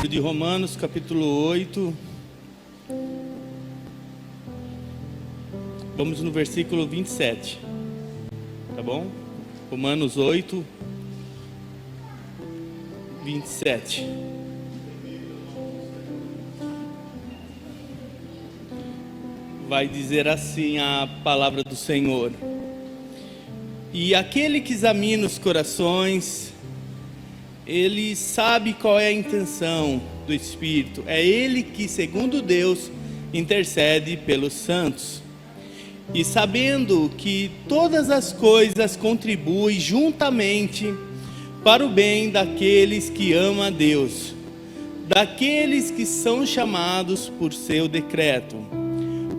De Romanos, capítulo 8. Vamos no versículo 27. Tá bom? Romanos 8, 27. Vai dizer assim a palavra do Senhor: e aquele que examina os corações, ele sabe qual é a intenção do Espírito. É ele que, segundo Deus, intercede pelos santos. E sabendo que todas as coisas contribuem juntamente para o bem daqueles que amam a Deus, daqueles que são chamados por seu decreto.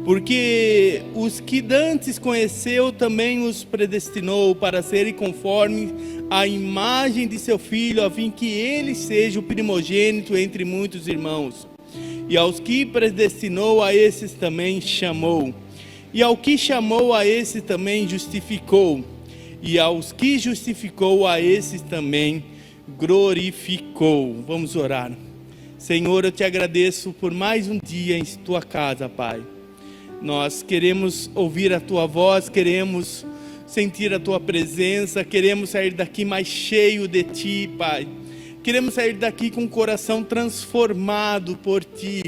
Porque os que dantes conheceu também os predestinou para serem conforme a imagem de seu Filho, a fim que ele seja o primogênito entre muitos irmãos. E aos que predestinou, a esses também chamou. E ao que chamou, a esses também justificou. E aos que justificou, a esses também glorificou. Vamos orar. Senhor, eu te agradeço por mais um dia em tua casa, Pai. Nós queremos ouvir a tua voz, queremos sentir a tua presença, queremos sair daqui mais cheio de ti, Pai. Queremos sair daqui com o coração transformado por ti.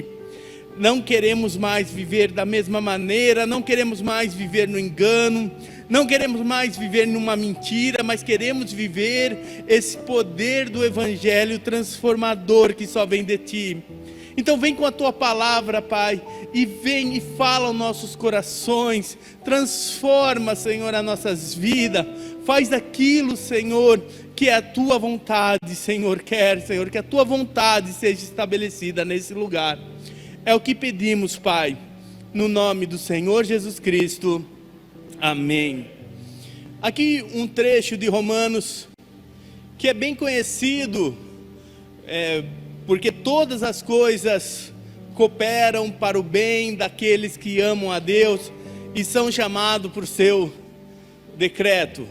Não queremos mais viver da mesma maneira, não queremos mais viver no engano, não queremos mais viver numa mentira, mas queremos viver esse poder do Evangelho transformador que só vem de ti. Então vem com a tua palavra, Pai, e vem e fala aos nossos corações, transforma, Senhor, as nossas vidas, faz daquilo, Senhor, que é a tua vontade, Senhor, Senhor, que a tua vontade seja estabelecida nesse lugar. É o que pedimos, Pai, no nome do Senhor Jesus Cristo, amém. Aqui um trecho de Romanos, que é bem conhecido, porque todas as coisas cooperam para o bem daqueles que amam a Deus e são chamados por seu decreto.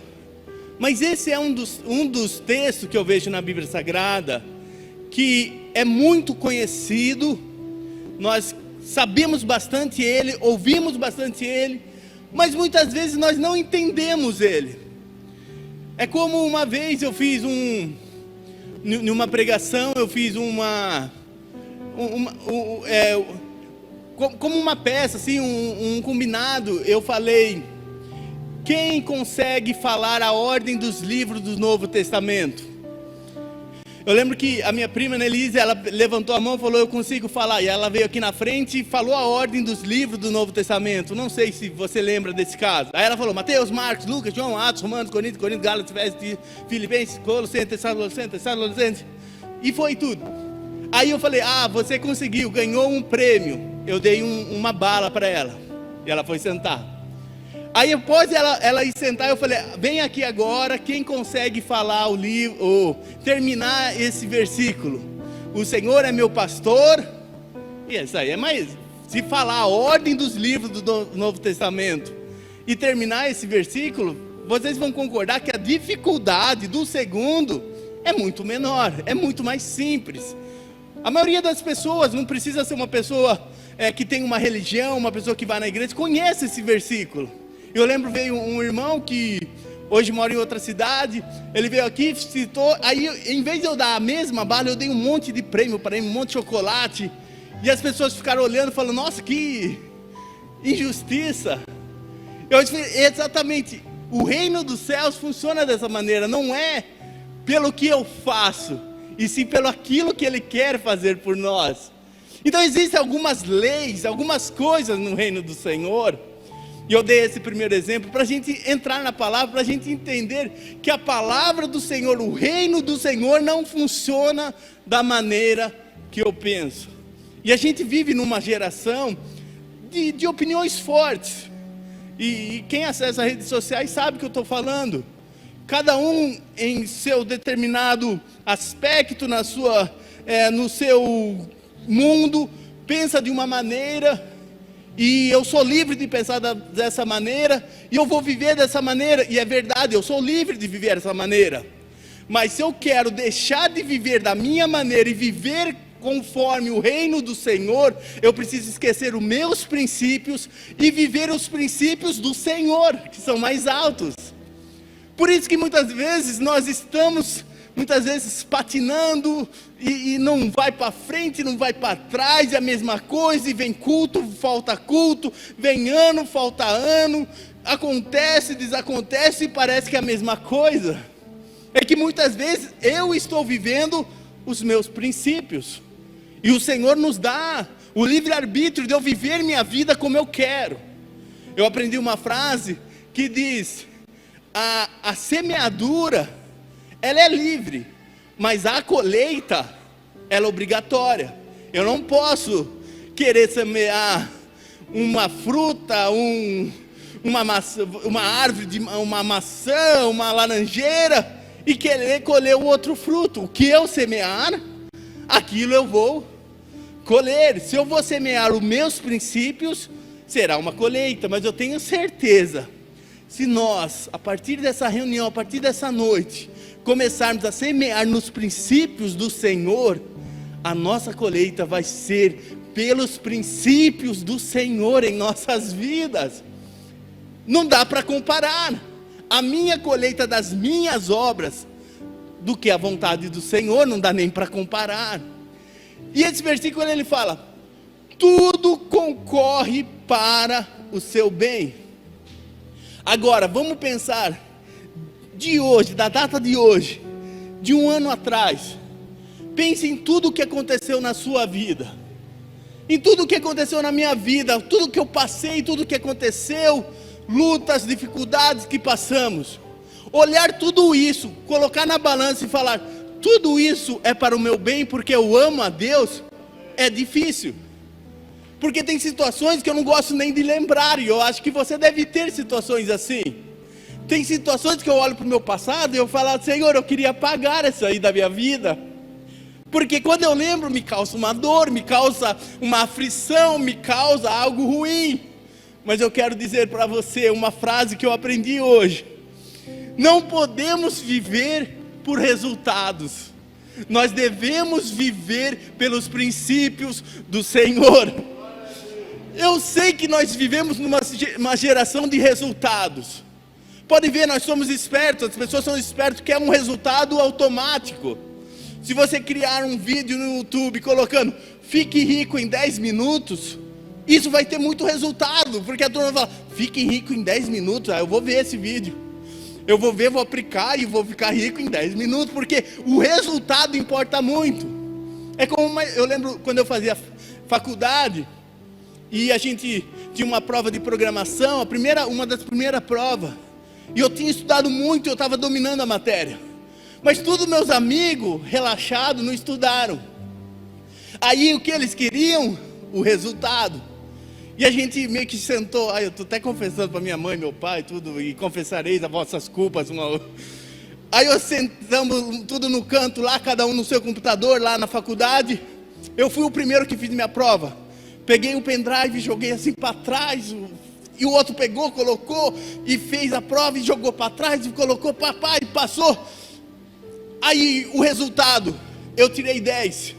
Mas esse é um dos textos que eu vejo na Bíblia Sagrada, que é muito conhecido, nós sabemos bastante ele, ouvimos bastante ele, mas muitas vezes nós não entendemos ele. É como uma vez eu fiz numa pregação, eu fiz como uma peça, assim, um combinado. Eu falei: quem consegue falar a ordem dos livros do Novo Testamento? Eu lembro que a minha prima Nelise, ela levantou a mão e falou: eu consigo falar. E ela veio aqui na frente e falou a ordem dos livros do Novo Testamento. Não sei se você lembra desse caso. Aí ela falou: Mateus, Marcos, Lucas, João, Atos, Romanos, Coríntios, Gálatas, Efésios, Filipenses, Colossenses, Tessalonicenses. E foi tudo. Aí eu falei: você conseguiu, ganhou um prêmio. Eu dei uma bala para ela. E ela foi sentar. Aí após ela ir sentar, eu falei: vem aqui agora, quem consegue falar o livro, ou terminar esse versículo? O Senhor é meu pastor. E isso aí é mais, se falar a ordem dos livros do Novo Testamento e terminar esse versículo, vocês vão concordar que a dificuldade do segundo é muito menor, é muito mais simples. A maioria das pessoas não precisa ser uma pessoa que tem uma religião, uma pessoa que vai na igreja, conhece esse versículo. Eu lembro, veio um irmão que hoje mora em outra cidade, ele veio aqui, citou, aí em vez de eu dar a mesma bala, eu dei um monte de prêmio para ele, um monte de chocolate, e as pessoas ficaram olhando, falando: nossa, que injustiça. Eu disse: exatamente, o reino dos céus funciona dessa maneira, não é pelo que eu faço, e sim pelo aquilo que ele quer fazer por nós. Então existem algumas leis, algumas coisas no reino do Senhor. E eu dei esse primeiro exemplo para a gente entrar na palavra, para a gente entender que a palavra do Senhor, o reino do Senhor não funciona da maneira que eu penso. E a gente vive numa geração de opiniões fortes. E quem acessa as redes sociais sabe o que eu estou falando. Cada um em seu determinado aspecto, no seu mundo, pensa de uma maneira. E eu sou livre de pensar dessa maneira, e eu vou viver dessa maneira, e é verdade, eu sou livre de viver dessa maneira. Mas se eu quero deixar de viver da minha maneira e viver conforme o reino do Senhor, eu preciso esquecer os meus princípios e viver os princípios do Senhor, que são mais altos. Por isso que muitas vezes nós estamos patinando e não vai para frente, não vai para trás, é a mesma coisa, e vem culto, falta culto, vem ano, falta ano, acontece, desacontece e parece que é a mesma coisa. É que muitas vezes eu estou vivendo os meus princípios, e o Senhor nos dá o livre-arbítrio de eu viver minha vida como eu quero. Eu aprendi uma frase que diz: a semeadura, ela é livre, mas a colheita, ela é obrigatória. Eu não posso querer semear uma fruta, uma árvore, uma maçã, uma laranjeira, e querer colher o outro fruto. O que eu semear, aquilo eu vou colher. Se eu vou semear os meus princípios, será uma colheita. Mas eu tenho certeza, se nós, a partir dessa reunião, a partir dessa noite, começarmos a semear nos princípios do Senhor, a nossa colheita vai ser pelos princípios do Senhor em nossas vidas. Não dá para comparar a minha colheita das minhas obras do que a vontade do Senhor, não dá nem para comparar. E esse versículo ele fala: tudo concorre para o seu bem. Agora, vamos pensar de hoje, da data de hoje, de um ano atrás. Pense em tudo o que aconteceu na sua vida, em tudo o que aconteceu na minha vida, tudo que eu passei, tudo que aconteceu, lutas, dificuldades que passamos. Olhar tudo isso, colocar na balança e falar: tudo isso é para o meu bem, porque eu amo a Deus, é difícil. Porque tem situações que eu não gosto nem de lembrar, e eu acho que você deve ter situações assim. Tem situações que eu olho para o meu passado e eu falo: Senhor, eu queria apagar essa aí da minha vida. Porque quando eu lembro, me causa uma dor, me causa uma aflição, me causa algo ruim. Mas eu quero dizer para você uma frase que eu aprendi hoje: não podemos viver por resultados, nós devemos viver pelos princípios do Senhor. Eu sei que nós vivemos numa geração de resultados. Pode ver, nós somos espertos, as pessoas são espertas, que é um resultado automático. Se você criar um vídeo no YouTube colocando "fique rico em 10 minutos", isso vai ter muito resultado, porque a turma fala: fique rico em 10 minutos, eu vou ver esse vídeo, eu vou ver, vou aplicar e vou ficar rico em 10 minutos, porque o resultado importa muito. É como eu lembro quando eu fazia faculdade, e a gente tinha uma prova de programação, uma das primeiras provas, e eu tinha estudado muito, eu estava dominando a matéria, mas todos meus amigos, relaxados, não estudaram. Aí o que eles queriam? O resultado. E a gente meio que sentou, eu estou até confessando para minha mãe, meu pai, tudo, e confessareis as vossas culpas uma outra. Aí nós sentamos tudo no canto lá, cada um no seu computador, lá na faculdade. Eu fui o primeiro que fiz minha prova. Peguei o pendrive, joguei assim para trás, e o outro pegou, colocou, e fez a prova, e jogou para trás, e colocou, papai, e passou. Aí o resultado, eu tirei 10.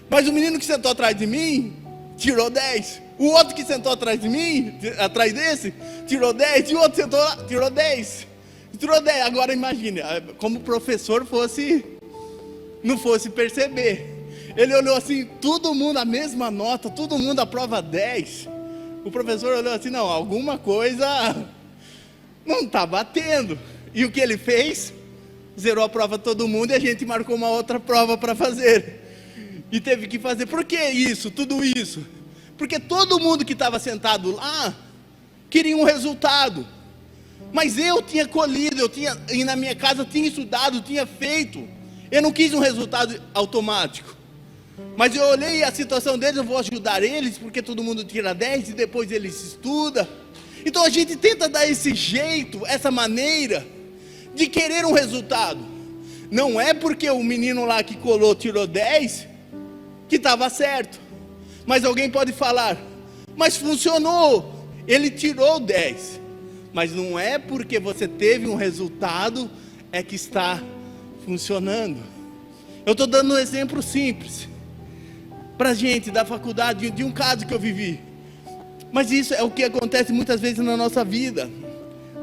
Mas o menino que sentou atrás de mim, tirou 10. O outro que sentou atrás de mim, atrás desse, tirou 10. E o outro sentou lá, tirou 10. Tirou 10. Agora imagine, como o professor não fosse perceber. Ele olhou assim, todo mundo a mesma nota, todo mundo aprova 10. O professor olhou assim: não, alguma coisa não está batendo. E o que ele fez? Zerou a prova todo mundo, e a gente marcou uma outra prova para fazer. E teve que fazer. Por que isso? Tudo isso? Porque todo mundo que estava sentado lá queria um resultado. Mas eu tinha colhido, e na minha casa eu tinha estudado, tinha feito. Eu não quis um resultado automático. Mas eu olhei a situação deles, eu vou ajudar eles, porque todo mundo tira 10 e depois eles estudam. Então a gente tenta dar esse jeito, essa maneira de querer um resultado. Não é porque o menino lá que colou tirou 10 que estava certo. Mas alguém pode falar: mas funcionou, ele tirou 10. Mas não é porque você teve um resultado é que está funcionando. Eu estou dando um exemplo simples. para a gente da faculdade, de um caso que eu vivi. Mas isso é o que acontece muitas vezes na nossa vida.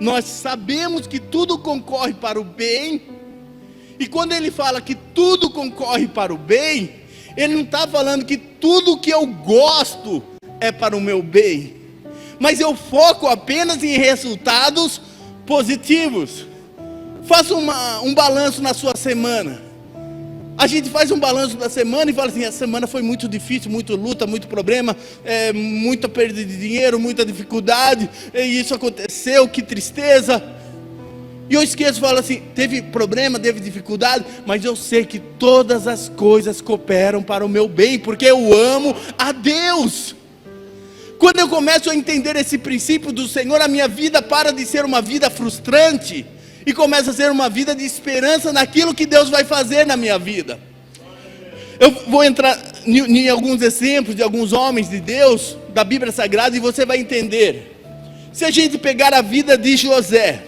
Nós sabemos que tudo concorre para o bem, e quando ele fala que tudo concorre para o bem, ele não está falando que tudo que eu gosto é para o meu bem, mas eu foco apenas em resultados positivos. Faça um balanço na sua semana. A gente faz um balanço da semana e fala assim: a semana foi muito difícil, muita luta, muito problema, muita perda de dinheiro, muita dificuldade, e isso aconteceu, que tristeza. E eu esqueço, falo assim: teve problema, teve dificuldade, mas eu sei que todas as coisas cooperam para o meu bem, porque eu amo a Deus. Quando eu começo a entender esse princípio do Senhor, a minha vida para de ser uma vida frustrante e começa a ser uma vida de esperança naquilo que Deus vai fazer na minha vida. Eu vou entrar em alguns exemplos de alguns homens de Deus, da Bíblia Sagrada, e você vai entender. Se a gente pegar a vida de José,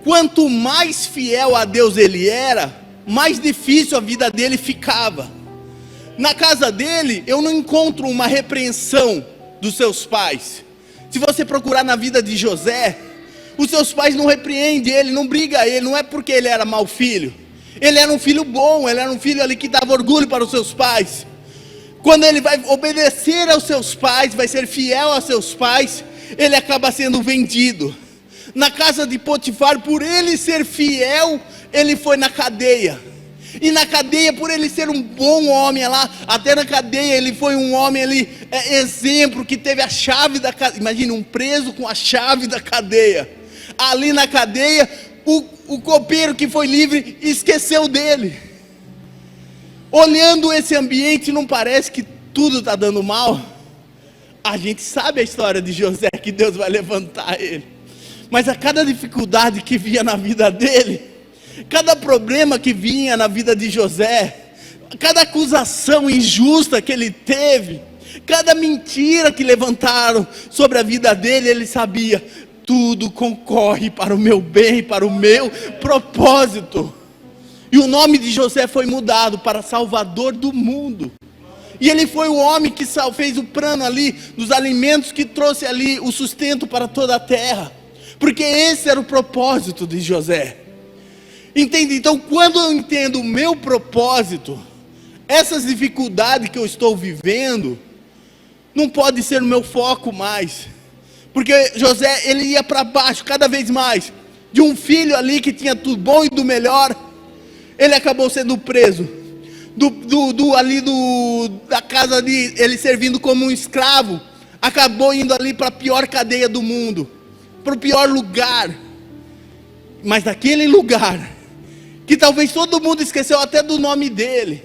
quanto mais fiel a Deus ele era, mais difícil a vida dele ficava. Na casa dele, eu não encontro uma repreensão dos seus pais. Se você procurar na vida de José, os seus pais não repreendem ele, não brigam ele, não é porque ele era mau filho. Ele era um filho bom, ele era um filho ali que dava orgulho para os seus pais. Quando ele vai obedecer aos seus pais, vai ser fiel aos seus pais, ele acaba sendo vendido. Na casa de Potifar, por ele ser fiel, ele foi na cadeia. E na cadeia, por ele ser um bom homem lá, até na cadeia ele foi um homem ali, exemplo, que teve a chave da cadeia. Imagina, um preso com a chave da cadeia. Ali na cadeia, o copeiro que foi livre esqueceu dele. Olhando esse ambiente, não parece que tudo está dando mal? A gente sabe a história de José, que Deus vai levantar ele. Mas a cada dificuldade que vinha na vida dele, cada problema que vinha na vida de José, cada acusação injusta que ele teve, cada mentira que levantaram sobre a vida dele, ele sabia: tudo concorre para o meu bem, para o meu propósito. E o nome de José foi mudado para Salvador do mundo. E ele foi o homem que fez o plano ali dos alimentos, que trouxe ali o sustento para toda a terra, porque esse era o propósito de José. Entende? Então, quando eu entendo o meu propósito, essas dificuldades que eu estou vivendo não pode ser o meu foco mais. Porque José, ele ia para baixo cada vez mais. De um filho ali que tinha tudo bom e do melhor, ele acabou sendo preso. Da casa ali, ele servindo como um escravo, acabou indo ali para a pior cadeia do mundo, para o pior lugar. Mas naquele lugar, que talvez todo mundo esqueceu até do nome dele,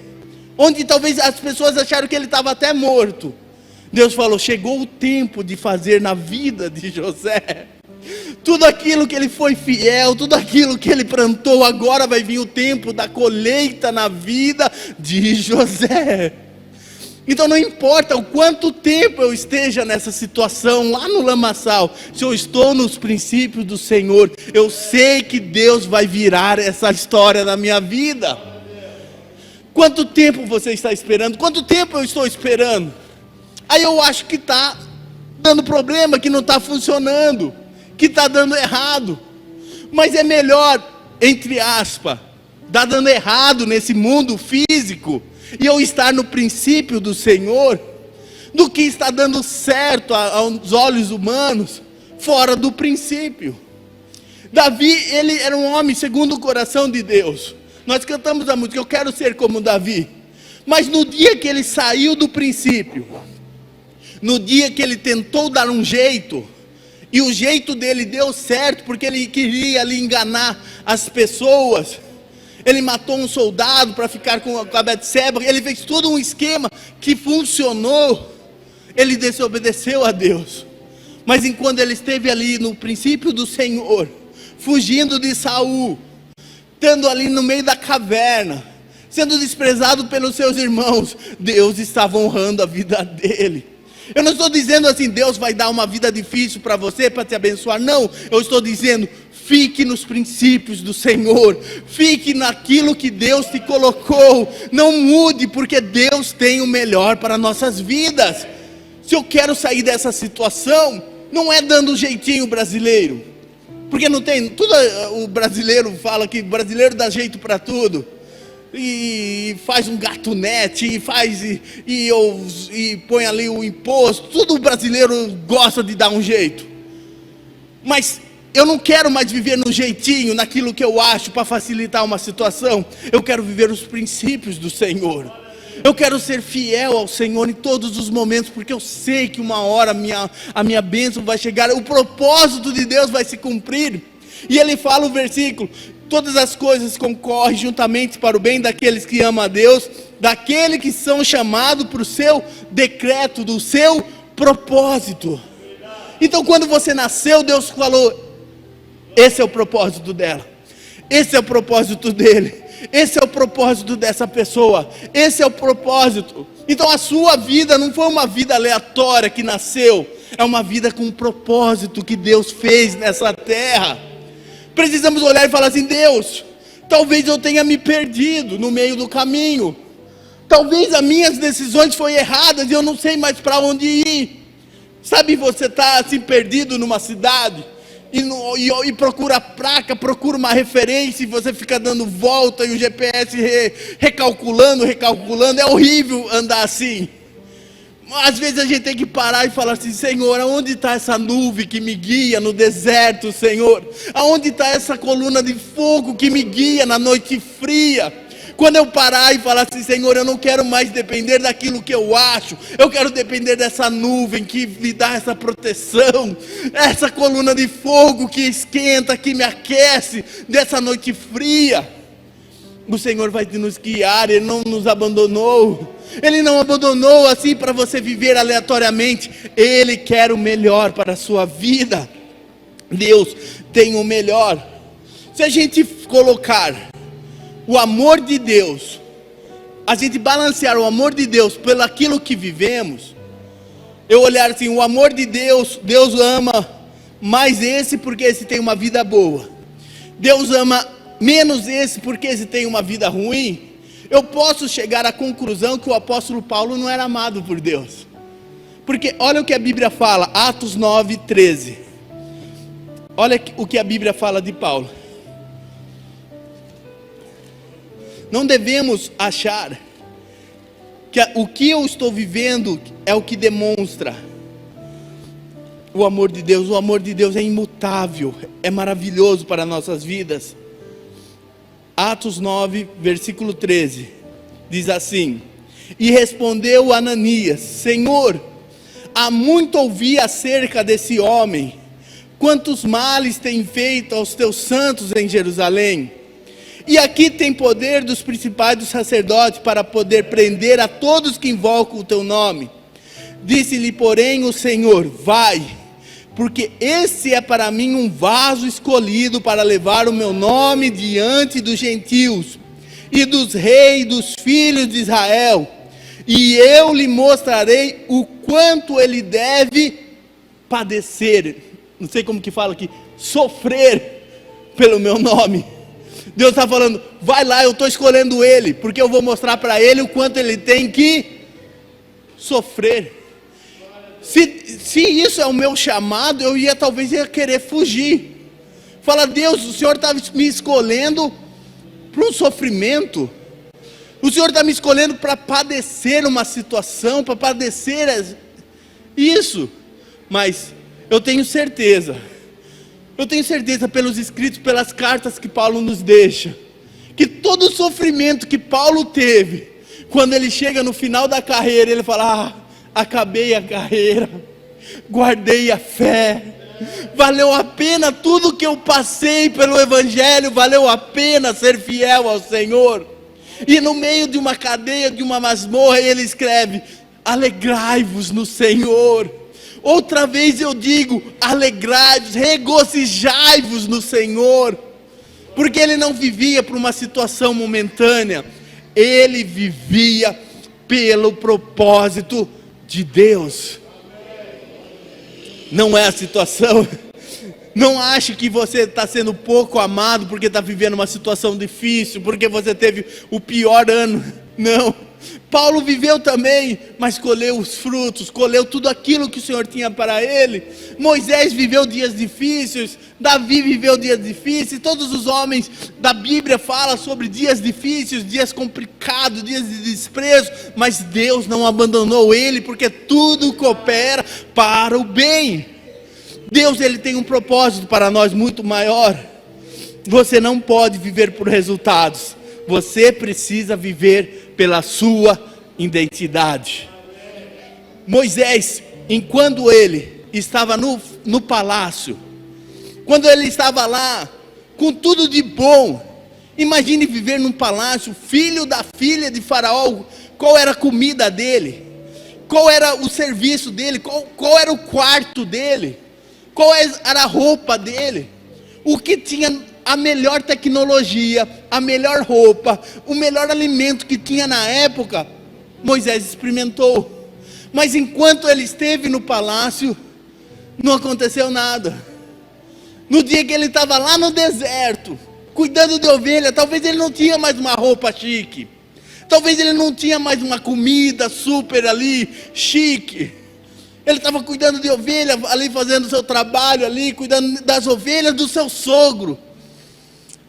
onde talvez as pessoas acharam que ele estava até morto, Deus falou: chegou o tempo de fazer na vida de José tudo aquilo que ele foi fiel, tudo aquilo que ele plantou. Agora vai vir o tempo da colheita na vida de José. Então não importa o quanto tempo eu esteja nessa situação lá no lamaçal, se eu estou nos princípios do Senhor, eu sei que Deus vai virar essa história da minha vida. Quanto tempo você está esperando? Quanto tempo eu estou esperando? Aí eu acho que está dando problema, que não está funcionando, que está dando errado. Mas é melhor, entre aspas, dar dando errado nesse mundo físico e eu estar no princípio do Senhor, do que estar dando certo aos olhos humanos, fora do princípio. Davi, ele era um homem segundo o coração de Deus. Nós cantamos a música: eu quero ser como Davi. Mas no dia que ele saiu do princípio, no dia que ele tentou dar um jeito, e o jeito dele deu certo, porque ele queria ali enganar as pessoas, ele matou um soldado para ficar com a Betseba, ele fez todo um esquema que funcionou, ele desobedeceu a Deus. Mas enquanto ele esteve ali no princípio do Senhor, fugindo de Saul, estando ali no meio da caverna, sendo desprezado pelos seus irmãos, Deus estava honrando a vida dele. Eu não estou dizendo assim: Deus vai dar uma vida difícil para você, para te abençoar. Não, eu estou dizendo: Fique nos princípios do Senhor, fique naquilo que Deus te colocou, não mude, porque Deus tem o melhor para nossas vidas. Se eu quero sair dessa situação, não é dando um jeitinho brasileiro, porque não tem, tudo o brasileiro fala que o brasileiro dá jeito para tudo, e faz um gatunete, e põe ali o imposto, tudo o brasileiro gosta de dar um jeito, mas eu não quero mais viver no jeitinho, naquilo que eu acho para facilitar uma situação. Eu quero viver os princípios do Senhor. Eu quero ser fiel ao Senhor em todos os momentos, porque eu sei que uma hora a minha bênção vai chegar, o propósito de Deus vai se cumprir. E ele fala o versículo: todas as coisas concorrem juntamente para o bem daqueles que amam a Deus, daqueles que são chamados para o seu decreto, do seu propósito. Então quando você nasceu, Deus falou: esse é o propósito dela, esse é o propósito dele, esse é o propósito dessa pessoa, esse é o propósito. Então a sua vida não foi uma vida aleatória que nasceu, é uma vida com um propósito que Deus fez nessa terra. Precisamos olhar e falar assim: Deus, talvez eu tenha me perdido no meio do caminho, talvez as minhas decisões foram erradas e eu não sei mais para onde ir. Sabe, você está assim perdido numa cidade, e procura a placa, procura uma referência, e você fica dando volta, e o GPS recalculando, é horrível andar assim. Às vezes a gente tem que parar e falar assim: Senhor, aonde está essa nuvem que me guia no deserto, Senhor? Aonde está essa coluna de fogo que me guia na noite fria? Quando eu parar e falar assim: Senhor, eu não quero mais depender daquilo que eu acho, eu quero depender dessa nuvem que me dá essa proteção, essa coluna de fogo que esquenta, que me aquece, dessa noite fria. O Senhor vai nos guiar, Ele não nos abandonou, Ele não abandonou assim para você viver aleatoriamente, Ele quer o melhor para a sua vida. Deus tem o melhor. Se a gente colocar o amor de Deus, a gente balancear o amor de Deus pelo aquilo que vivemos, eu olhar assim: o amor de Deus, Deus ama mais esse porque esse tem uma vida boa, Deus ama menos esse porque esse tem uma vida ruim. Eu posso chegar à conclusão que o apóstolo Paulo não era amado por Deus, porque olha o que a Bíblia fala, Atos 9:13. Olha o que a Bíblia fala de Paulo. Não devemos achar que o que eu estou vivendo é o que demonstra o amor de Deus. O amor de Deus é imutável, é maravilhoso para nossas vidas. Atos 9, versículo 13, diz assim: e respondeu Ananias: Senhor, há muito ouvi acerca desse homem, quantos males tem feito aos teus santos em Jerusalém. E aqui tem poder dos principais dos sacerdotes para poder prender a todos que invocam o teu nome. Disse-lhe, porém, o Senhor: vai, porque esse é para mim um vaso escolhido para levar o meu nome diante dos gentios e dos reis dos filhos de Israel, e eu lhe mostrarei o quanto ele deve padecer, não sei como que fala aqui, sofrer pelo meu nome. Deus está falando: vai lá, eu estou escolhendo ele, porque eu vou mostrar para ele o quanto ele tem que sofrer. Se isso é o meu chamado, eu talvez ia querer fugir. Fala: Deus, o Senhor está me escolhendo para um sofrimento, o Senhor está me escolhendo para padecer uma situação, para padecer isso. Mas eu tenho certeza pelos escritos, pelas cartas que Paulo nos deixa, que todo o sofrimento que Paulo teve, quando ele chega no final da carreira, ele fala: acabei a carreira, guardei a fé, valeu a pena tudo que eu passei pelo Evangelho, valeu a pena ser fiel ao Senhor. E no meio de uma cadeia, de uma masmorra, ele escreve: alegrai-vos no Senhor. Outra vez eu digo: alegrai-vos, regozijai-vos no Senhor. Porque ele não vivia por uma situação momentânea, ele vivia pelo propósito de Deus. Não é a situação, Não ache que você está sendo pouco amado porque está vivendo uma situação difícil, porque você teve o pior ano. Não. Paulo viveu também, mas colheu os frutos, colheu tudo aquilo que o Senhor tinha para ele. Moisés viveu dias difíceis, Davi viveu dias difíceis, todos os homens da Bíblia falam sobre dias difíceis, dias complicados, dias de desprezo, mas Deus não abandonou ele, porque tudo coopera para o bem. Deus, ele tem um propósito para nós muito maior. Você não pode viver por resultados, você precisa viver pela sua identidade. Moisés, enquanto ele estava no palácio, quando ele estava lá, com tudo de bom, imagine viver num palácio, filho da filha de Faraó. Qual era a comida dele? Qual era o serviço dele? Qual era o quarto dele? Qual era a roupa dele? O que tinha a melhor tecnologia, a melhor roupa, o melhor alimento que tinha na época, Moisés experimentou. Mas enquanto ele esteve no palácio, não aconteceu nada. No dia que ele estava lá no deserto, cuidando de ovelha, talvez ele não tinha mais uma roupa chique, talvez ele não tinha mais uma comida super ali, chique. Ele estava cuidando de ovelha, ali fazendo o seu trabalho ali, cuidando das ovelhas do seu sogro.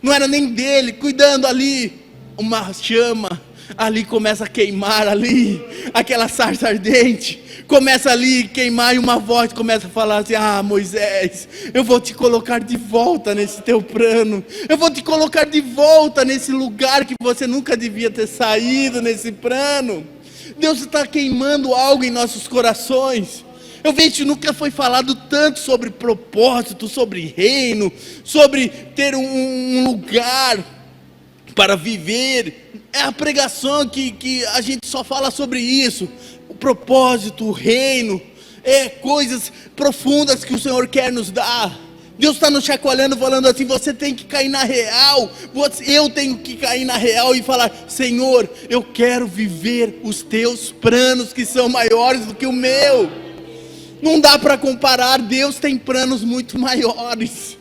Não era nem dele, cuidando ali, uma chama, ali começa a queimar ali, aquela sarça ardente, começa ali a queimar e uma voz começa a falar assim: ah, Moisés, eu vou te colocar de volta nesse teu plano, eu vou te colocar de volta nesse lugar que você nunca devia ter saído, nesse plano. Deus está queimando algo em nossos corações. Eu vejo, nunca foi falado tanto sobre propósito, sobre reino, sobre ter um lugar para viver. É a pregação que a gente só fala sobre isso. O propósito, o reino, coisas profundas que o Senhor quer nos dar. Deus está nos chacoalhando, falando assim: você tem que cair na real, eu tenho que cair na real e falar: Senhor, eu quero viver os teus planos que são maiores do que o meu. Não dá para comparar, Deus tem planos muito maiores.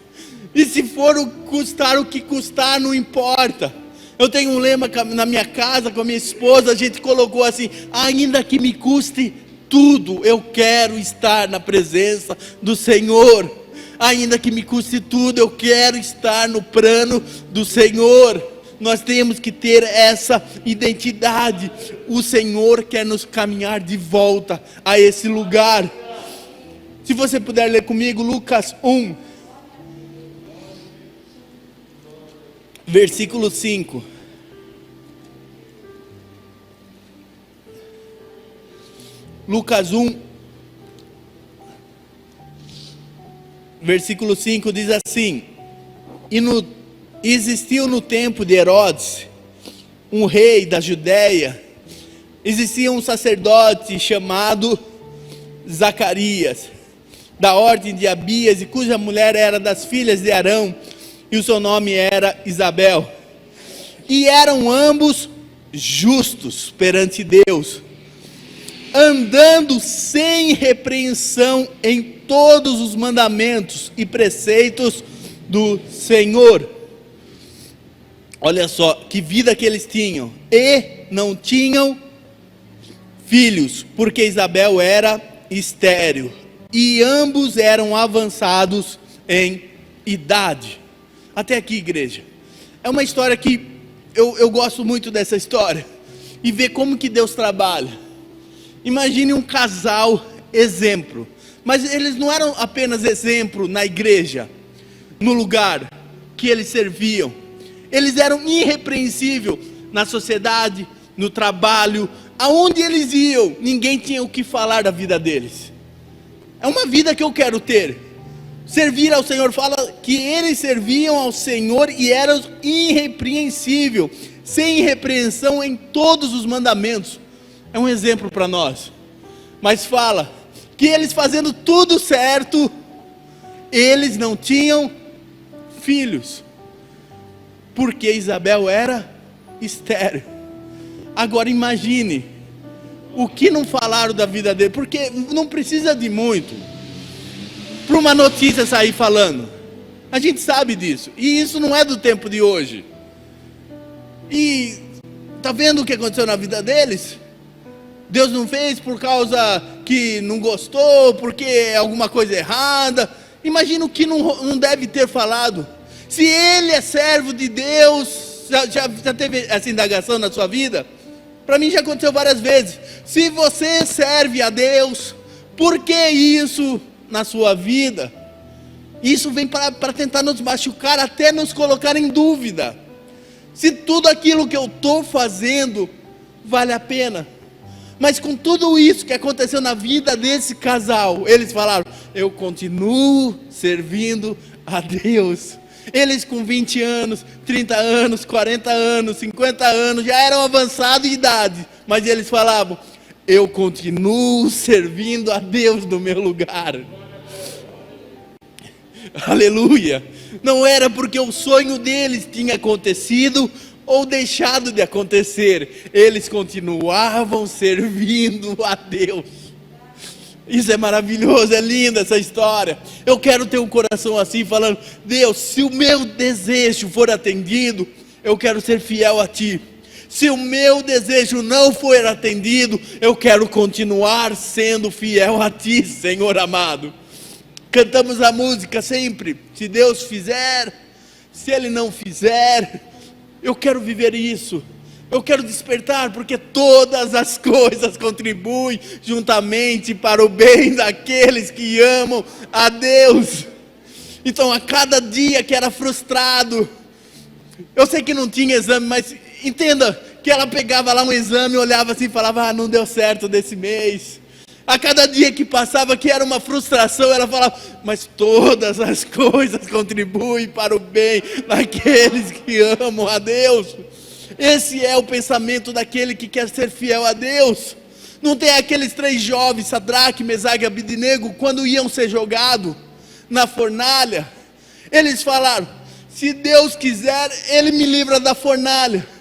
E se for custar o que custar, não importa. Eu tenho um lema na minha casa com a minha esposa, a gente colocou assim: ainda que me custe tudo, eu quero estar na presença do Senhor. Ainda que me custe tudo, eu quero estar no plano do Senhor. Nós temos que ter essa identidade. O Senhor quer nos caminhar de volta a esse lugar. Se você puder ler comigo Lucas 1, versículo 5. Lucas 1, versículo 5 diz assim: existiu no tempo de Herodes, um rei da Judéia, existia um sacerdote chamado Zacarias, da ordem de Abias, e cuja mulher era das filhas de Arão, e o seu nome era Isabel. E eram ambos justos perante Deus, andando sem repreensão em todos os mandamentos e preceitos do Senhor. Olha só que vida que eles tinham. E não tinham filhos, porque Isabel era estéril, e ambos eram avançados em idade. Até aqui, igreja, é uma história que eu gosto muito dessa história, e ver como que Deus trabalha. Imagine um casal exemplo, mas eles não eram apenas exemplo na igreja, no lugar que eles serviam. Eles eram irrepreensíveis na sociedade, no trabalho, aonde eles iam, ninguém tinha o que falar da vida deles. É uma vida que eu quero ter. Servir ao Senhor, fala que eles serviam ao Senhor e eram irrepreensíveis, sem repreensão em todos os mandamentos. É um exemplo para nós. Mas fala que eles fazendo tudo certo, eles não tinham filhos, porque Isabel era estéril. Agora imagine o que não falaram da vida dele, porque não precisa de muito para uma notícia sair falando. A gente sabe disso. E isso não é do tempo de hoje. E tá vendo o que aconteceu na vida deles? Deus não fez por causa que não gostou, porque é alguma coisa errada. Imagina o que não deve ter falado. Se ele é servo de Deus, já teve essa indagação na sua vida? Para mim já aconteceu várias vezes. Se você serve a Deus, por que isso na sua vida? Isso vem para tentar nos machucar, até nos colocar em dúvida. Se tudo aquilo que eu estou fazendo vale a pena. Mas com tudo isso que aconteceu na vida desse casal, eles falaram: eu continuo servindo a Deus. Eles com 20 anos, 30 anos, 40 anos, 50 anos, já eram avançados de idade. Mas eles falavam: eu continuo servindo a Deus no meu lugar. Aleluia. Não era porque o sonho deles tinha acontecido ou deixado de acontecer. Eles continuavam servindo a Deus. Isso é maravilhoso, é linda essa história. Eu quero ter um coração assim, falando: Deus, se o meu desejo for atendido, eu quero ser fiel a Ti. Se o meu desejo não for atendido, eu quero continuar sendo fiel a Ti, Senhor amado. Cantamos a música sempre: se Deus fizer, se Ele não fizer. Eu quero viver isso. Eu quero despertar, porque todas as coisas contribuem juntamente para o bem daqueles que amam a Deus. Então, a cada dia que era frustrado, eu sei que não tinha exame, mas entenda que ela pegava lá um exame, olhava assim e falava: não deu certo desse mês. A cada dia que passava, que era uma frustração, ela falava: mas todas as coisas contribuem para o bem daqueles que amam a Deus. Esse é o pensamento daquele que quer ser fiel a Deus. Não tem aqueles 3 jovens, Sadraque, Mesaque e Abednego, quando iam ser jogados na fornalha, eles falaram: se Deus quiser, Ele me livra da fornalha.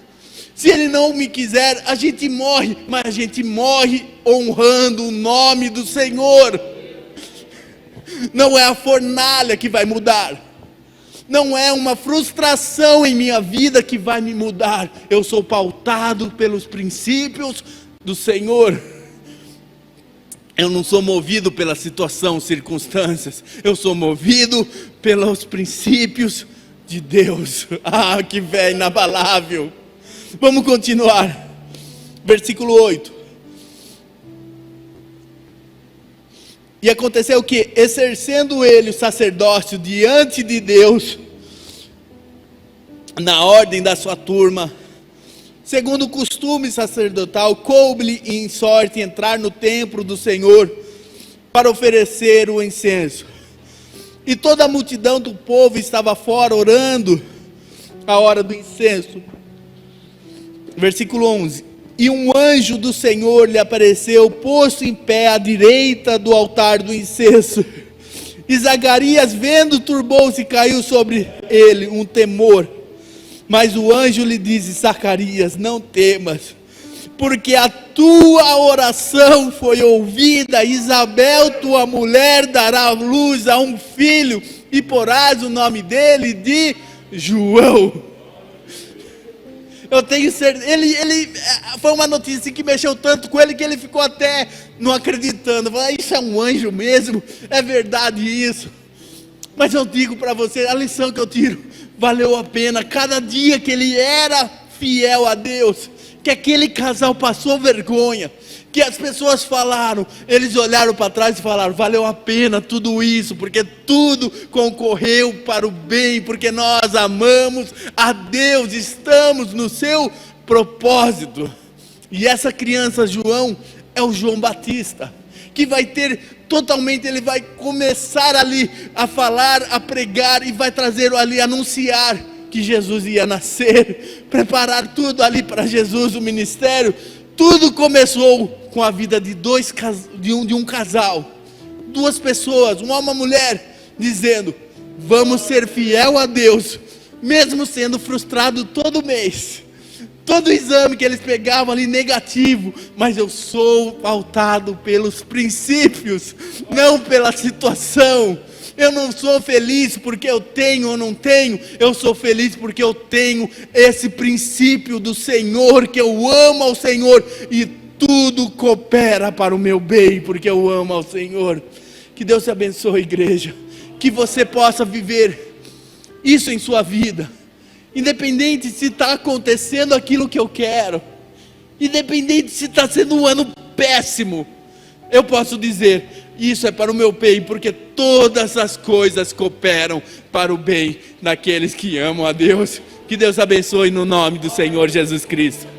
Se Ele não me quiser, a gente morre, mas a gente morre honrando o nome do Senhor. Não é a fornalha que vai mudar, não é uma frustração em minha vida que vai me mudar. Eu sou pautado pelos princípios do Senhor. Eu não sou movido pela situação, circunstâncias. Eu sou movido pelos princípios de Deus. Ah, que fé inabalável. Vamos continuar. Versículo 8. E aconteceu que, exercendo ele o sacerdócio diante de Deus, na ordem da sua turma, segundo o costume sacerdotal, coube-lhe em sorte entrar no templo do Senhor para oferecer o incenso. E toda a multidão do povo estava fora orando a hora do incenso. Versículo 11. E um anjo do Senhor lhe apareceu, posto em pé à direita do altar do incenso. E Zacarias, vendo, turbou-se e caiu sobre ele um temor. Mas o anjo lhe disse: Zacarias, não temas, porque a tua oração foi ouvida. Isabel, tua mulher, dará luz a um filho, e porás o nome dele de João. Eu tenho certeza, ele foi uma notícia que mexeu tanto com ele, que ele ficou até não acreditando. Falou: isso é um anjo mesmo? É verdade isso? Mas eu digo para você, a lição que eu tiro: valeu a pena cada dia que ele era fiel a Deus, que aquele casal passou vergonha, que as pessoas falaram, eles olharam para trás e falaram: valeu a pena tudo isso, porque tudo concorreu para o bem, porque nós amamos a Deus, estamos no seu propósito. E essa criança João é o João Batista, que vai ter totalmente, ele vai começar ali a falar, a pregar, e vai trazer ali, anunciar que Jesus ia nascer, preparar tudo ali para Jesus, o ministério. Tudo começou com a vida de um casal, 2 pessoas, um homem e uma mulher, dizendo: vamos ser fiel a Deus, mesmo sendo frustrado todo mês, todo exame que eles pegavam ali negativo, mas eu sou pautado pelos princípios, não pela situação. Eu não sou feliz porque eu tenho ou não tenho, eu sou feliz porque eu tenho esse princípio do Senhor, que eu amo ao Senhor e tudo coopera para o meu bem, porque eu amo ao Senhor. Que Deus te abençoe, igreja, que você possa viver isso em sua vida, independente se está acontecendo aquilo que eu quero, independente se está sendo um ano péssimo, eu posso dizer, isso é para o meu bem, porque todas as coisas cooperam para o bem daqueles que amam a Deus. Que Deus abençoe no nome do Senhor Jesus Cristo.